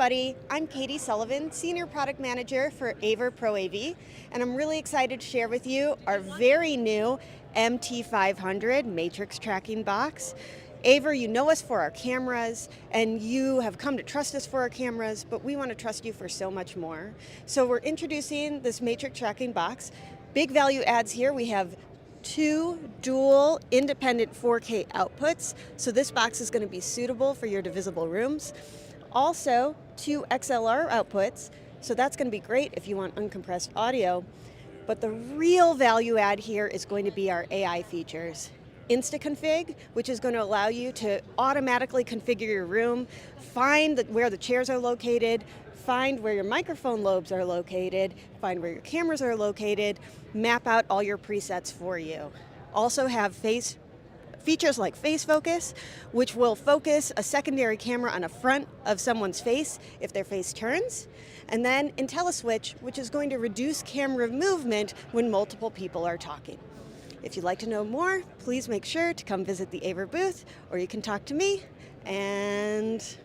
everybody, I'm Katie Sullivan, Senior Product Manager for AVer Pro AV, and I'm really excited to share with you our very new MT500 matrix tracking box. AVer, you know us for our cameras, and you have come to trust us for our cameras, but we want to trust you for so much more. So we're introducing this matrix tracking box. Big value adds here, we have 2 dual independent 4K outputs, so this box is going to be suitable for your divisible rooms. Also, 2 XLR outputs, so that's going to be great if you want uncompressed audio. But the real value add here is going to be our AI features. IntaConfig, which is going to allow you to automatically configure your room, find where the chairs are located, find where your microphone lobes are located, find where your cameras are located, map out all your presets for you. Also have features like face focus, which will focus a secondary camera on the front of someone's face if their face turns. And then IntelliSwitch, which is going to reduce camera movement when multiple people are talking. If you'd like to know more, please make sure to come visit the AVer booth, or you can talk to me, and